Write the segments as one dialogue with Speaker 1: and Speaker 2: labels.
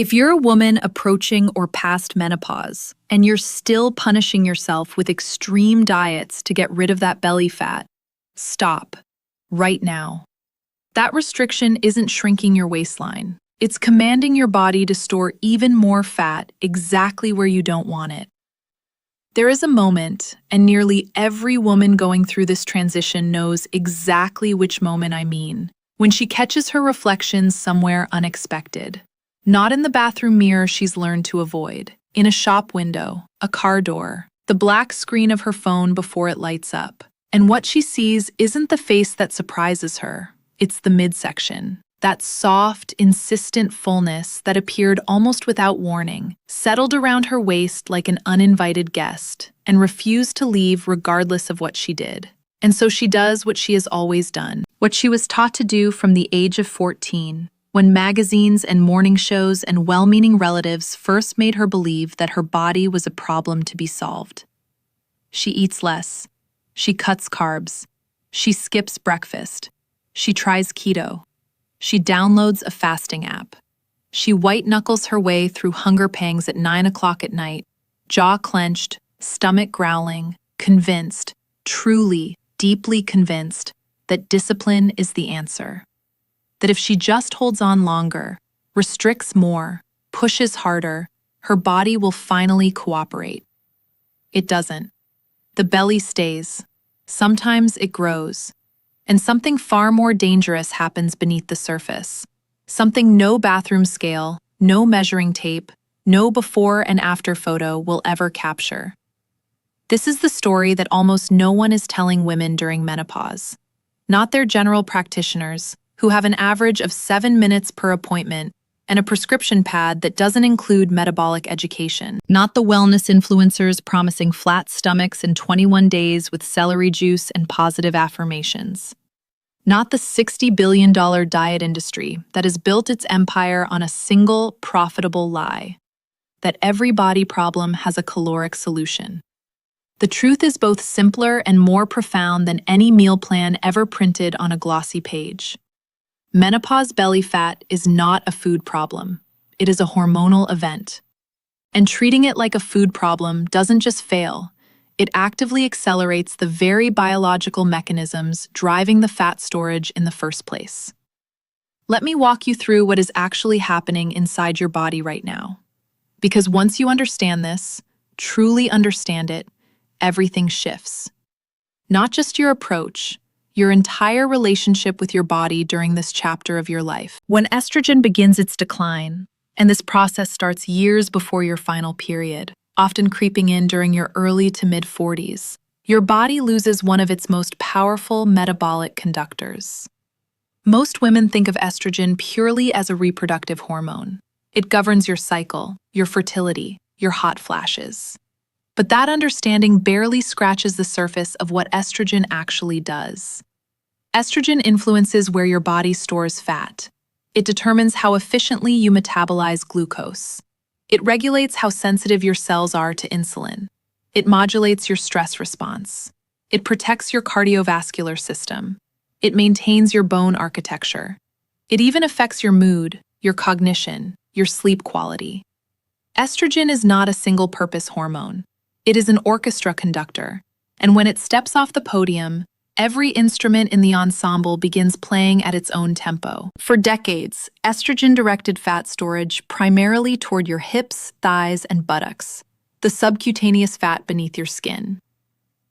Speaker 1: If you're a woman approaching or past menopause, and you're still punishing yourself with extreme diets to get rid of that belly fat, stop. Right now. That restriction isn't shrinking your waistline. It's commanding your body to store even more fat exactly where you don't want it. There is a moment, and nearly every woman going through this transition knows exactly which moment I mean, when she catches her reflections somewhere unexpected. Not in the bathroom mirror she's learned to avoid, in a shop window, a car door, the black screen of her phone before it lights up. And what she sees isn't the face that surprises her, it's the midsection. That soft, insistent fullness that appeared almost without warning, settled around her waist like an uninvited guest, and refused to leave regardless of what she did. And so she does what she has always done, what she was taught to do from the age of 14, when magazines and morning shows and well-meaning relatives first made her believe that her body was a problem to be solved. She eats less. She cuts carbs. She skips breakfast. She tries keto. She downloads a fasting app. She white-knuckles her way through hunger pangs at 9 o'clock at night, jaw clenched, stomach growling, convinced, truly, deeply convinced, that discipline is the answer. That if she just holds on longer, restricts more, pushes harder, her body will finally cooperate. It doesn't. The belly stays. Sometimes it grows. And something far more dangerous happens beneath the surface. Something no bathroom scale, no measuring tape, no before and after photo will ever capture. This is the story that almost no one is telling women during menopause. Not their general practitioners, who have an average of 7 minutes per appointment and a prescription pad that doesn't include metabolic education. Not the wellness influencers promising flat stomachs in 21 days with celery juice and positive affirmations. Not the $60 billion diet industry that has built its empire on a single profitable lie, that every body problem has a caloric solution. The truth is both simpler and more profound than any meal plan ever printed on a glossy page. Menopause belly fat is not a food problem. It is a hormonal event. And treating it like a food problem doesn't just fail. It actively accelerates the very biological mechanisms driving the fat storage in the first place. Let me walk you through what is actually happening inside your body right now. Because once you understand this, truly understand it, everything shifts. Not just your approach, your entire relationship with your body during this chapter of your life. When estrogen begins its decline, and this process starts years before your final period, often creeping in during your early to mid-40s, your body loses one of its most powerful metabolic conductors. Most women think of estrogen purely as a reproductive hormone. It governs your cycle, your fertility, your hot flashes. But that understanding barely scratches the surface of what estrogen actually does. Estrogen influences where your body stores fat. It determines how efficiently you metabolize glucose. It regulates how sensitive your cells are to insulin. It modulates your stress response. It protects your cardiovascular system. It maintains your bone architecture. It even affects your mood, your cognition, your sleep quality. Estrogen is not a single-purpose hormone. It is an orchestra conductor, and when it steps off the podium, every instrument in the ensemble begins playing at its own tempo. For decades, estrogen directed fat storage primarily toward your hips, thighs, and buttocks, the subcutaneous fat beneath your skin.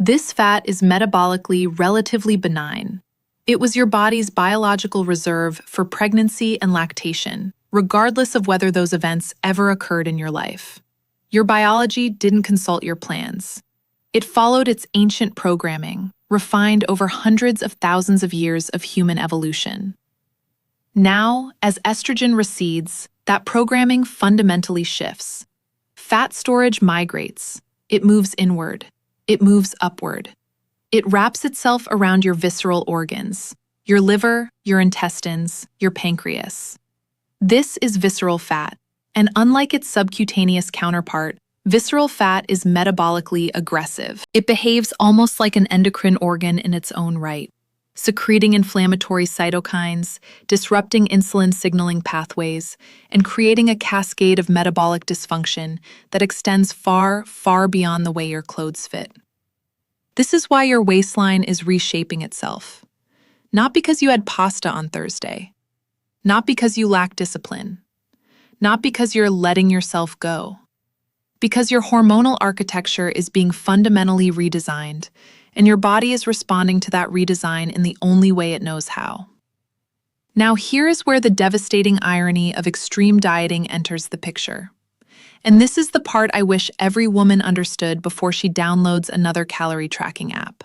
Speaker 1: This fat is metabolically relatively benign. It was your body's biological reserve for pregnancy and lactation, regardless of whether those events ever occurred in your life. Your biology didn't consult your plans. It followed its ancient programming, refined over hundreds of thousands of years of human evolution. Now, as estrogen recedes, that programming fundamentally shifts. Fat storage migrates. It moves inward. It moves upward. It wraps itself around your visceral organs, your liver, your intestines, your pancreas. This is visceral fat. And unlike its subcutaneous counterpart, visceral fat is metabolically aggressive. It behaves almost like an endocrine organ in its own right. secreting inflammatory cytokines, disrupting insulin signaling pathways, and creating a cascade of metabolic dysfunction that extends far, far beyond the way your clothes fit. This is why your waistline is reshaping itself. Not because you had pasta on Thursday. Not because you lack discipline. Not because you're letting yourself go. Because your hormonal architecture is being fundamentally redesigned, and your body is responding to that redesign in the only way it knows how. Now, here is where the devastating irony of extreme dieting enters the picture. And this is the part I wish every woman understood before she downloads another calorie tracking app.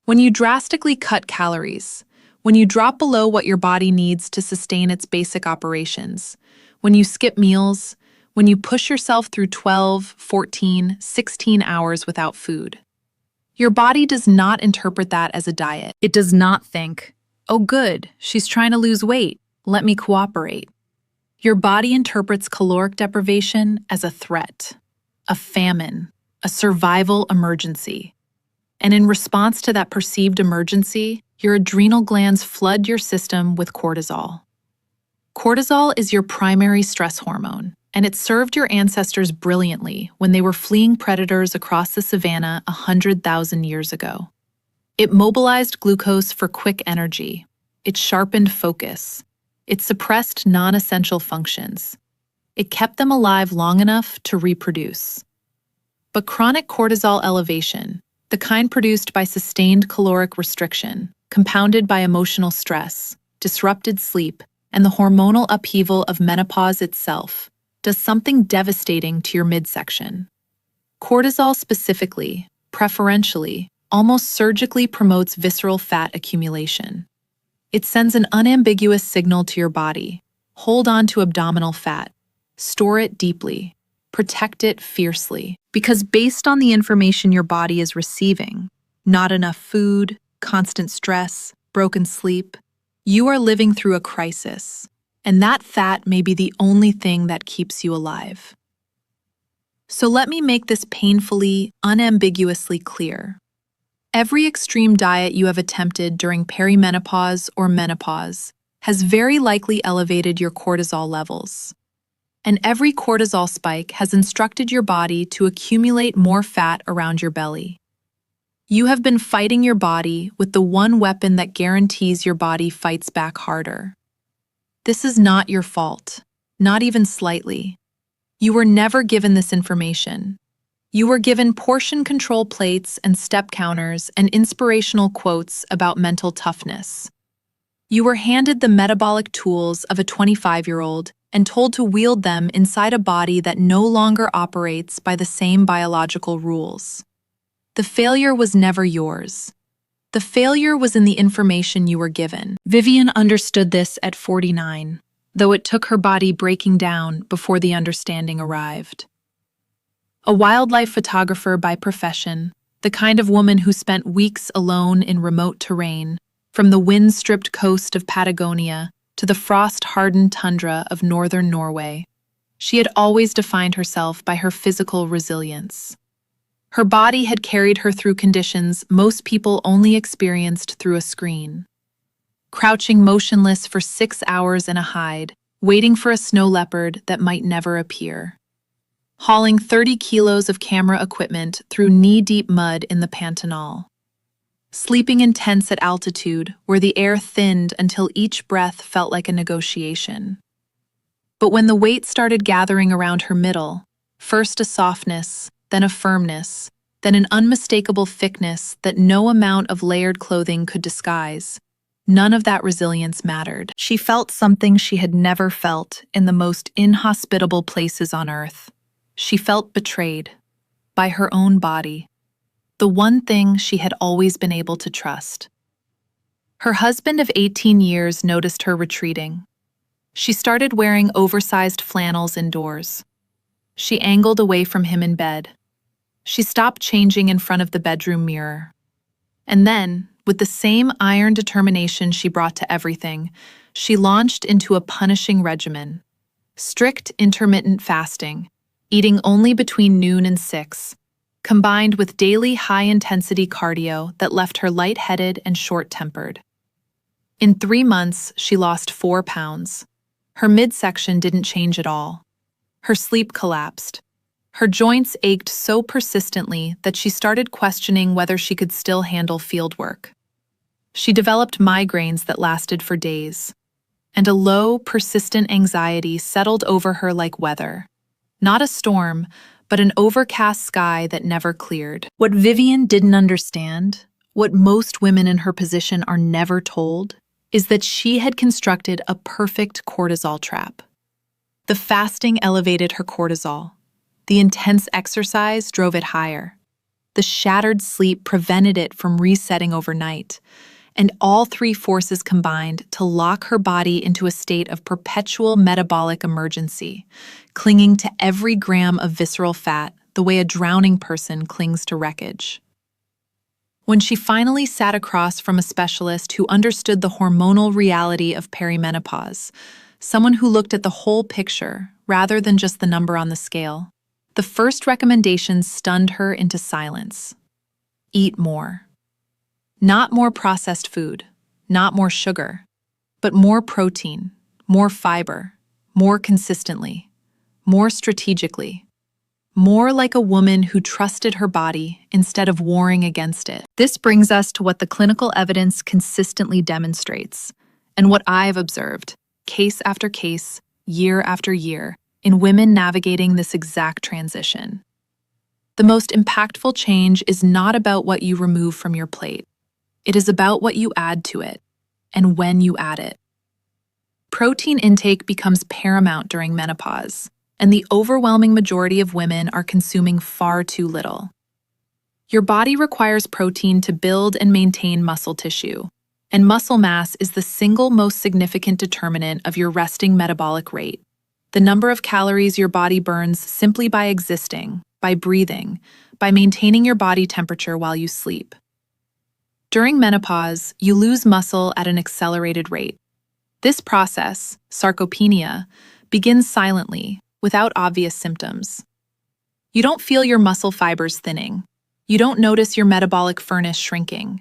Speaker 1: When you drastically cut calories, when you drop below what your body needs to sustain its basic operations, when you skip meals, when you push yourself through 12, 14, 16 hours without food, your body does not interpret that as a diet. It does not think, oh good, she's trying to lose weight, let me cooperate. Your body interprets caloric deprivation as a threat, a famine, a survival emergency. And in response to that perceived emergency, your adrenal glands flood your system with cortisol. Cortisol is your primary stress hormone, and it served your ancestors brilliantly when they were fleeing predators across the savannah 100,000 years ago. It mobilized glucose for quick energy. It sharpened focus. It suppressed non-essential functions. It kept them alive long enough to reproduce. But chronic cortisol elevation, the kind produced by sustained caloric restriction, compounded by emotional stress, disrupted sleep, and the hormonal upheaval of menopause itself, does something devastating to your midsection. Cortisol specifically, preferentially, almost surgically promotes visceral fat accumulation. It sends an unambiguous signal to your body: hold on to abdominal fat, store it deeply, protect it fiercely. Because based on the information your body is receiving, not enough food, constant stress, broken sleep, you are living through a crisis, and that fat may be the only thing that keeps you alive. So let me make this painfully, unambiguously clear. Every extreme diet you have attempted during perimenopause or menopause has very likely elevated your cortisol levels. And every cortisol spike has instructed your body to accumulate more fat around your belly. You have been fighting your body with the one weapon that guarantees your body fights back harder. This is not your fault, not even slightly. You were never given this information. You were given portion control plates and step counters and inspirational quotes about mental toughness. You were handed the metabolic tools of a 25-year-old and told to wield them inside a body that no longer operates by the same biological rules. The failure was never yours. The failure was in the information you were given. Vivian understood this at 49, though it took her body breaking down before the understanding arrived. A wildlife photographer by profession, the kind of woman who spent weeks alone in remote terrain, from the wind-stripped coast of Patagonia to the frost-hardened tundra of northern Norway, she had always defined herself by her physical resilience. Her body had carried her through conditions most people only experienced through a screen. Crouching motionless for 6 hours in a hide, waiting for a snow leopard that might never appear. Hauling 30 kilos of camera equipment through knee-deep mud in the Pantanal. Sleeping in tents at altitude where the air thinned until each breath felt like a negotiation. But when the weight started gathering around her middle, first a softness, then a firmness, then an unmistakable thickness that no amount of layered clothing could disguise, none of that resilience mattered. She felt something she had never felt in the most inhospitable places on Earth. She felt betrayed by her own body, the one thing she had always been able to trust. Her husband of 18 years noticed her retreating. She started wearing oversized flannels indoors. She angled away from him in bed. She stopped changing in front of the bedroom mirror. And then, with the same iron determination she brought to everything, she launched into a punishing regimen. Strict intermittent fasting, eating only between noon and 6, combined with daily high-intensity cardio that left her lightheaded and short-tempered. In 3 months, she lost 4 pounds. Her midsection didn't change at all. Her sleep collapsed. Her joints ached so persistently that she started questioning whether she could still handle field work. She developed migraines that lasted for days, and a low, persistent anxiety settled over her like weather. Not a storm, but an overcast sky that never cleared. What Vivian didn't understand, what most women in her position are never told, is that she had constructed a perfect cortisol trap. The fasting elevated her cortisol. The intense exercise drove it higher. The shattered sleep prevented it from resetting overnight. And all 3 forces combined to lock her body into a state of perpetual metabolic emergency, clinging to every gram of visceral fat the way a drowning person clings to wreckage. When she finally sat across from a specialist who understood the hormonal reality of perimenopause, someone who looked at the whole picture rather than just the number on the scale, the first recommendation stunned her into silence. Eat more. Not more processed food, not more sugar, but more protein, more fiber, more consistently, more strategically, more like a woman who trusted her body instead of warring against it. This brings us to what the clinical evidence consistently demonstrates, and what I've observed, case after case, year after year, in women navigating this exact transition. The most impactful change is not about what you remove from your plate. It is about what you add to it, and when you add it. Protein intake becomes paramount during menopause, and the overwhelming majority of women are consuming far too little. Your body requires protein to build and maintain muscle tissue, and muscle mass is the single most significant determinant of your resting metabolic rate, the number of calories your body burns simply by existing, by breathing, by maintaining your body temperature while you sleep. During menopause, you lose muscle at an accelerated rate. This process, sarcopenia, begins silently, without obvious symptoms. You don't feel your muscle fibers thinning. You don't notice your metabolic furnace shrinking.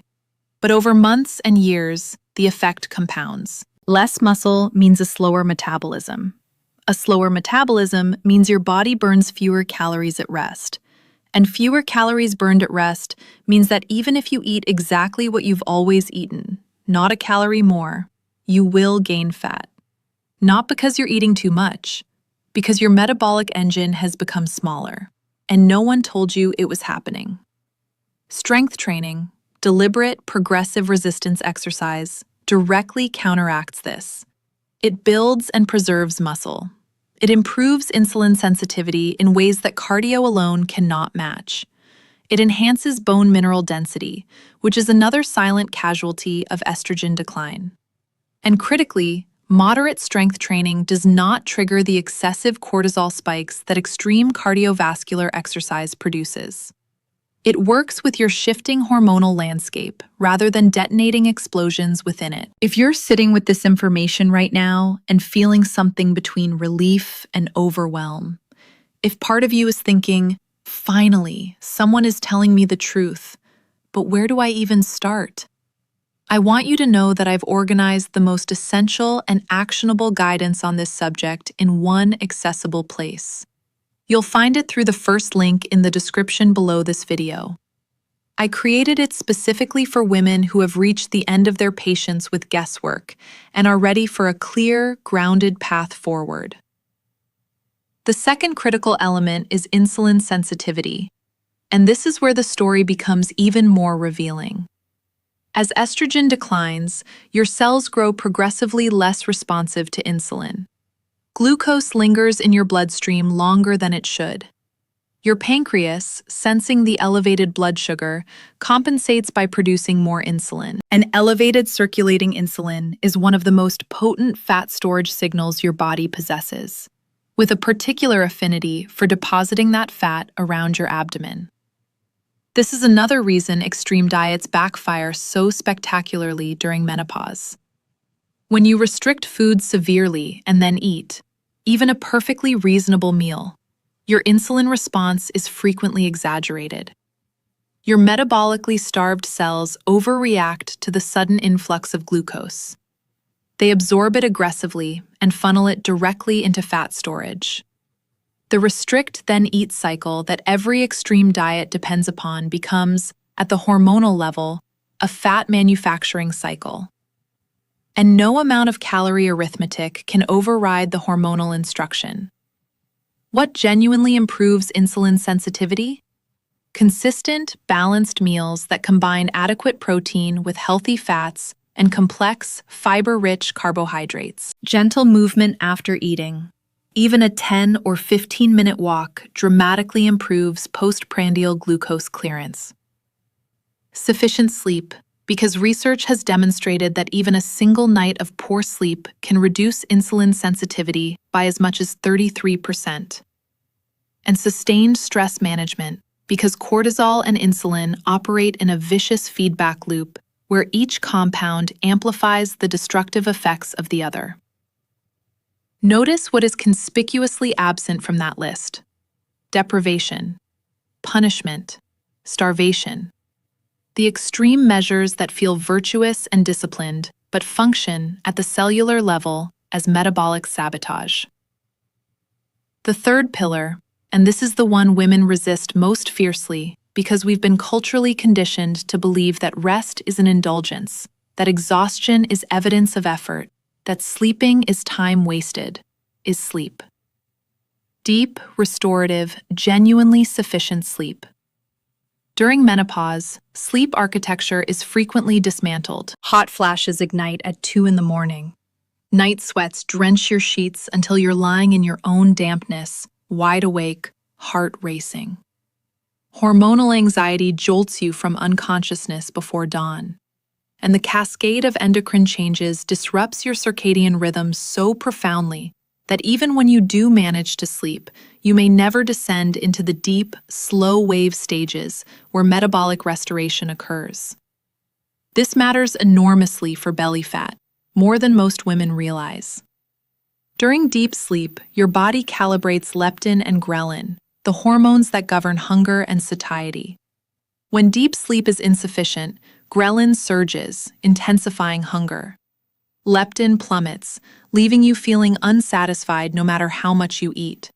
Speaker 1: But over months and years, the effect compounds. Less muscle means a slower metabolism. A slower metabolism means your body burns fewer calories at rest. And fewer calories burned at rest means that even if you eat exactly what you've always eaten, not a calorie more, you will gain fat. Not because you're eating too much, because your metabolic engine has become smaller, and no one told you it was happening. Strength training, deliberate progressive resistance exercise, directly counteracts this. It builds and preserves muscle. It improves insulin sensitivity in ways that cardio alone cannot match. It enhances bone mineral density, which is another silent casualty of estrogen decline. And critically, moderate strength training does not trigger the excessive cortisol spikes that extreme cardiovascular exercise produces. It works with your shifting hormonal landscape rather than detonating explosions within it. If you're sitting with this information right now and feeling something between relief and overwhelm, if part of you is thinking, finally, someone is telling me the truth, but where do I even start? I want you to know that I've organized the most essential and actionable guidance on this subject in one accessible place. You'll find it through the first link in the description below this video. I created it specifically for women who have reached the end of their patience with guesswork and are ready for a clear, grounded path forward. The second critical element is insulin sensitivity, and this is where the story becomes even more revealing. As estrogen declines, your cells grow progressively less responsive to insulin. Glucose lingers in your bloodstream longer than it should. Your pancreas, sensing the elevated blood sugar, compensates by producing more insulin. An elevated circulating insulin is one of the most potent fat storage signals your body possesses, with a particular affinity for depositing that fat around your abdomen. This is another reason extreme diets backfire so spectacularly during menopause. When you restrict food severely and then eat, even a perfectly reasonable meal, your insulin response is frequently exaggerated. Your metabolically starved cells overreact to the sudden influx of glucose. They absorb it aggressively and funnel it directly into fat storage. The restrict then eat cycle that every extreme diet depends upon becomes, at the hormonal level, a fat manufacturing cycle. And no amount of calorie arithmetic can override the hormonal instruction. What genuinely improves insulin sensitivity? Consistent, balanced meals that combine adequate protein with healthy fats and complex, fiber-rich carbohydrates. Gentle movement after eating. Even a 10 or 15-minute walk dramatically improves postprandial glucose clearance. Sufficient sleep, because research has demonstrated that even a single night of poor sleep can reduce insulin sensitivity by as much as 33%. And sustained stress management, because cortisol and insulin operate in a vicious feedback loop where each compound amplifies the destructive effects of the other. Notice what is conspicuously absent from that list: deprivation, punishment, starvation. The extreme measures that feel virtuous and disciplined but function at the cellular level as metabolic sabotage. The third pillar, and this is the one women resist most fiercely because we've been culturally conditioned to believe that rest is an indulgence, that exhaustion is evidence of effort, that sleeping is time wasted, is sleep. Deep, restorative, genuinely sufficient sleep. During menopause, sleep architecture is frequently dismantled. Hot flashes ignite at 2 in the morning. Night sweats drench your sheets until you're lying in your own dampness, wide awake, heart racing. Hormonal anxiety jolts you from unconsciousness before dawn. And the cascade of endocrine changes disrupts your circadian rhythm so profoundly that even when you do manage to sleep, you may never descend into the deep, slow wave stages where metabolic restoration occurs. This matters enormously for belly fat, more than most women realize. During deep sleep, your body calibrates leptin and ghrelin, the hormones that govern hunger and satiety. When deep sleep is insufficient, ghrelin surges, intensifying hunger. Leptin plummets, leaving you feeling unsatisfied no matter how much you eat.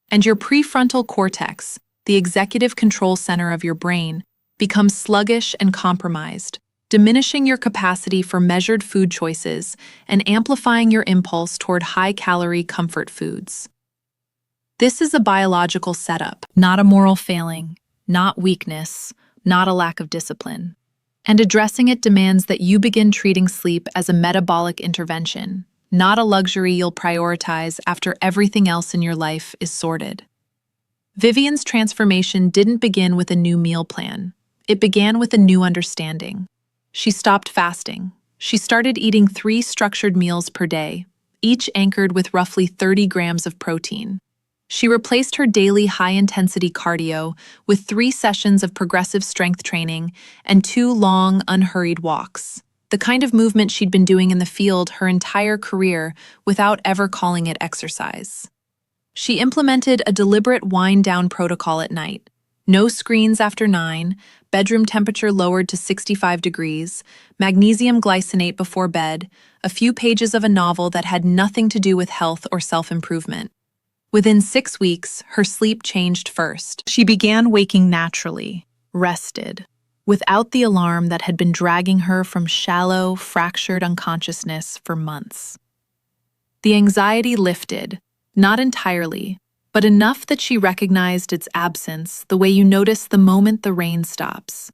Speaker 1: And your prefrontal cortex, the executive control center of your brain, becomes sluggish and compromised, diminishing your capacity for measured food choices and amplifying your impulse toward high-calorie comfort foods. This is a biological setup, not a moral failing, not weakness, not a lack of discipline. And addressing it demands that you begin treating sleep as a metabolic intervention, not a luxury you'll prioritize after everything else in your life is sorted. Vivian's transformation didn't begin with a new meal plan. It began with a new understanding. She stopped fasting. She started eating 3 structured meals per day, each anchored with roughly 30 grams of protein. She replaced her daily high-intensity cardio with 3 sessions of progressive strength training and 2 long, unhurried walks, the kind of movement she'd been doing in the field her entire career without ever calling it exercise. She implemented a deliberate wind-down protocol at night. No screens after 9, bedroom temperature lowered to 65 degrees, magnesium glycinate before bed, a few pages of a novel that had nothing to do with health or self-improvement. Within 6 weeks, her sleep changed first. She began waking naturally, rested, without the alarm that had been dragging her from shallow, fractured unconsciousness for months. The anxiety lifted, not entirely, but enough that she recognized its absence the way you notice the moment the rain stops.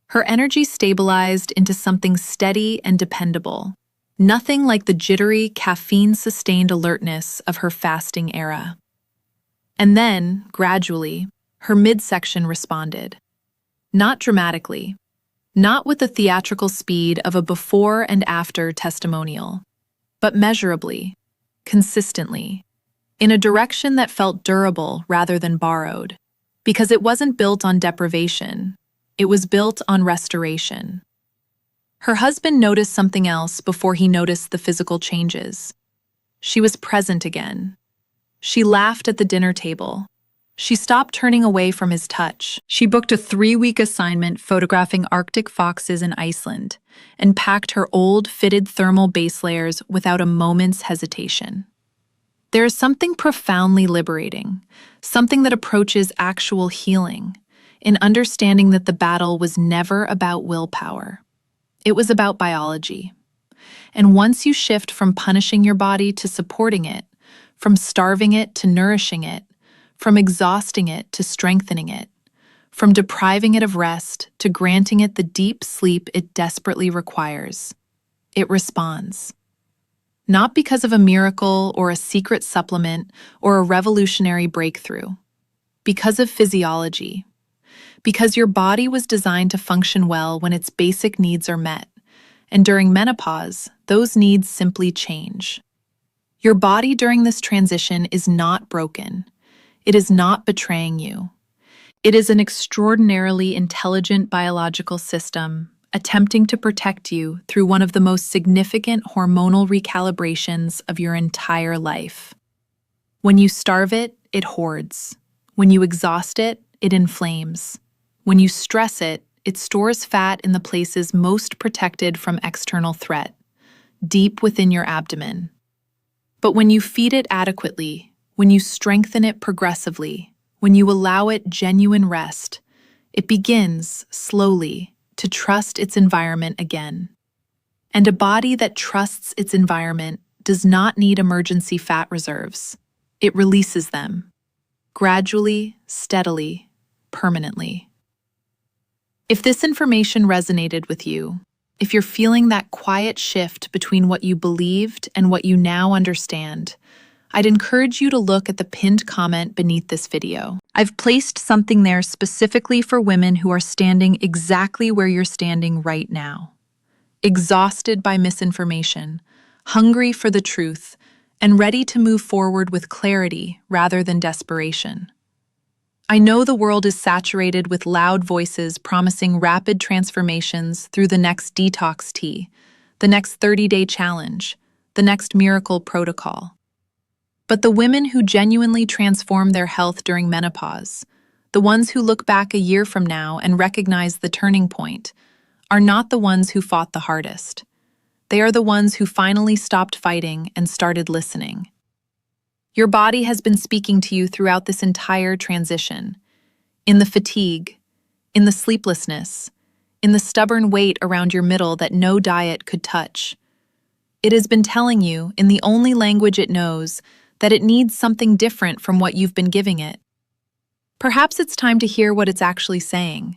Speaker 1: Her energy stabilized into something steady and dependable. Nothing like the jittery, caffeine-sustained alertness of her fasting era. And then, gradually, her midsection responded. Not dramatically, not with the theatrical speed of a before and after testimonial, but measurably, consistently, in a direction that felt durable rather than borrowed, because it wasn't built on deprivation, it was built on restoration. Her husband noticed something else before he noticed the physical changes. She was present again. She laughed at the dinner table. She stopped turning away from his touch. She booked a 3-week assignment photographing Arctic foxes in Iceland and packed her old, fitted thermal base layers without a moment's hesitation. There is something profoundly liberating, something that approaches actual healing, in understanding that the battle was never about willpower. It was about biology. And once you shift from punishing your body to supporting it, from starving it to nourishing it, from exhausting it to strengthening it, from depriving it of rest to granting it the deep sleep it desperately requires, it responds. Not because of a miracle or a secret supplement or a revolutionary breakthrough, because of physiology. Because your body was designed to function well when its basic needs are met, and during menopause, those needs simply change. Your body during this transition is not broken. It is not betraying you. It is an extraordinarily intelligent biological system attempting to protect you through one of the most significant hormonal recalibrations of your entire life. When you starve it, it hoards. When you exhaust it, it inflames. When you stress it, it stores fat in the places most protected from external threat, deep within your abdomen. But when you feed it adequately, when you strengthen it progressively, when you allow it genuine rest, it begins, slowly, to trust its environment again. And a body that trusts its environment does not need emergency fat reserves. It releases them, gradually, steadily, permanently. If this information resonated with you, if you're feeling that quiet shift between what you believed and what you now understand, I'd encourage you to look at the pinned comment beneath this video. I've placed something there specifically for women who are standing exactly where you're standing right now. Exhausted by misinformation, hungry for the truth, and ready to move forward with clarity rather than desperation. I know the world is saturated with loud voices promising rapid transformations through the next detox tea, the next 30-day challenge, the next miracle protocol. But the women who genuinely transform their health during menopause, the ones who look back a year from now and recognize the turning point, are not the ones who fought the hardest. They are the ones who finally stopped fighting and started listening. Your body has been speaking to you throughout this entire transition. In the fatigue, in the sleeplessness, in the stubborn weight around your middle that no diet could touch. It has been telling you, in the only language it knows, that it needs something different from what you've been giving it. Perhaps it's time to hear what it's actually saying.